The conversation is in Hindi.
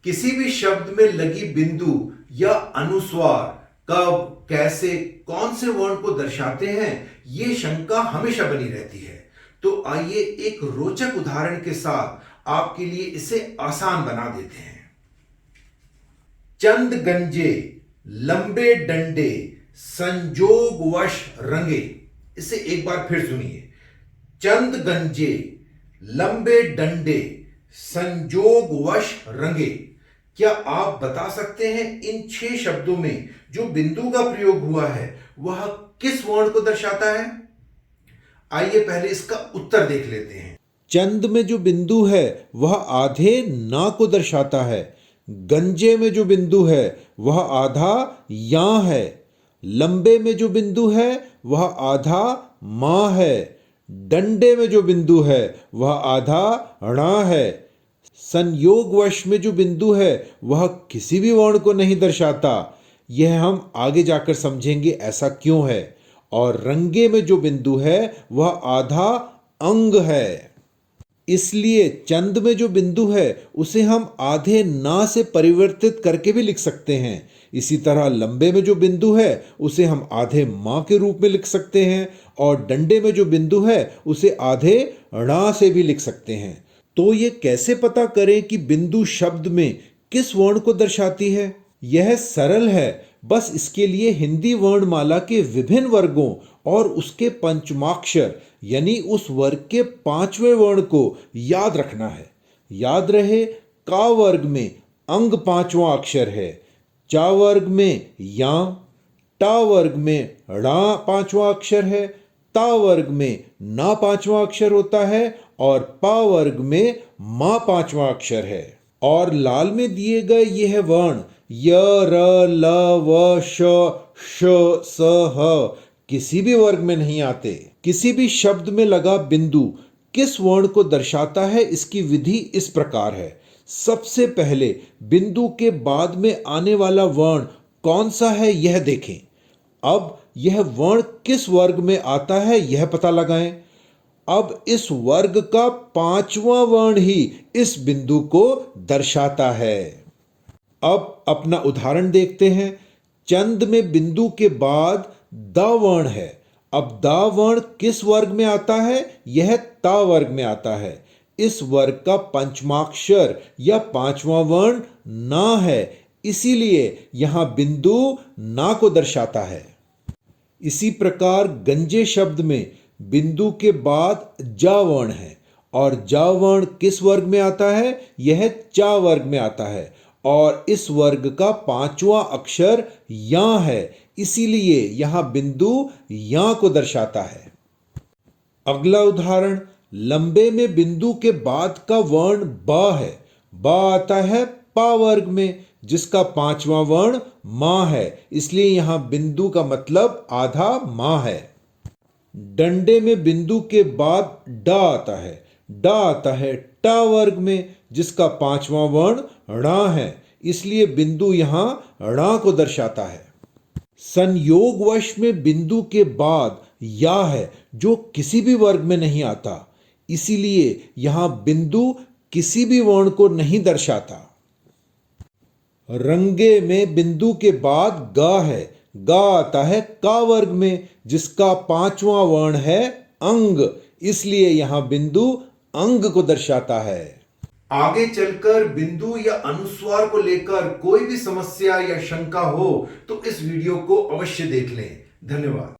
किसी भी शब्द में लगी बिंदु या अनुस्वार कब, कैसे, कौन से वर्ण को दर्शाते हैं, ये शंका हमेशा बनी रहती है। तो आइए एक रोचक उदाहरण के साथ आपके लिए इसे आसान बना देते हैं। चंद गंजे लंबे डंडे संजोगवश रंगे। इसे एक बार फिर सुनिए। चंद गंजे लंबे डंडे संजोगवश रंगे। क्या आप बता सकते हैं इन 6 शब्दों में जो बिंदु का प्रयोग हुआ है वह किस वर्ण को दर्शाता है? आइए पहले इसका उत्तर देख लेते हैं। चंद में जो बिंदु है वह आधे ना को दर्शाता है। गंजे में जो बिंदु है वह आधा या है। लंबे में जो बिंदु है वह आधा मां है। डंडे में जो बिंदु है वह आधा णा है। संयोगवश में जो बिंदु है वह किसी भी वर्ण को नहीं दर्शाता। यह हम आगे जाकर समझेंगे ऐसा क्यों है। और रंगे में जो बिंदु है वह आधा अंग है। इसलिए चंद में जो बिंदु है उसे हम आधे ना से परिवर्तित करके भी लिख सकते हैं। इसी तरह लंबे में जो बिंदु है उसे हम आधे मां के रूप में लिख सकते हैं और डंडे में जो बिंदु है उसे आधे णा से भी लिख सकते हैं। तो ये कैसे पता करें कि बिंदु शब्द में किस वर्ण को दर्शाती है? यह सरल है। बस इसके लिए हिंदी वर्णमाला के विभिन्न वर्गों और उसके पंचमाक्षर यानी उस वर्ग के 5वें वर्ण को याद रखना है। याद रहे, का वर्ग में अंग 5वां अक्षर है, चा वर्ग में या, टा वर्ग में णा 5वां अक्षर है, ता वर्ग में ना 5वां अक्षर होता है और पा वर्ग में मा 5वां अक्षर है। और लाल में दिए गए यह वर्ण य, र, ल, व, श, स, ह किसी भी वर्ग में नहीं आते। किसी भी शब्द में लगा बिंदु किस वर्ण को दर्शाता है, इसकी विधि इस प्रकार है। सबसे पहले बिंदु के बाद में आने वाला वर्ण कौन सा है यह देखें। अब यह वर्ण किस वर्ग में आता है यह पता लगाएं। अब इस वर्ग का 5वां वर्ण ही इस बिंदु को दर्शाता है। अब अपना उदाहरण देखते हैं। चंद में बिंदु के बाद द वर्ण है। अब द वर्ण किस वर्ग में आता है? यह ता वर्ग में आता है। इस वर्ग का पंचमाक्षर या 5वां वर्ण ना है, इसीलिए यहां बिंदु ना को दर्शाता है। इसी प्रकार गंजे शब्द में बिंदु के बाद जा वर्ण है और जा वर्ण किस वर्ग में आता है? यह चा वर्ग में आता है और इस वर्ग का 5वां अक्षर या है, इसीलिए यहां बिंदु या को दर्शाता है। अगला उदाहरण, लंबे में बिंदु के बाद का वर्ण बा है। बा आता है पा वर्ग में जिसका 5वां वर्ण मां है, इसलिए यहां बिंदु का मतलब आधा मां है। डंडे में बिंदु के बाद डा आता है। डा आता है टा वर्ग में जिसका 5वां वर्ण णा है, इसलिए बिंदु यहां णा को दर्शाता है। संयोगवश में बिंदु के बाद या है जो किसी भी वर्ग में नहीं आता, इसीलिए यहां बिंदु किसी भी वर्ण को नहीं दर्शाता। रंगे में बिंदु के बाद गा है। गा आता है का वर्ग में जिसका 5वां वर्ण है अंग, इसलिए यहां बिंदु अंग को दर्शाता है। आगे चलकर बिंदु या अनुस्वार को लेकर कोई भी समस्या या शंका हो तो इस वीडियो को अवश्य देख लें। धन्यवाद।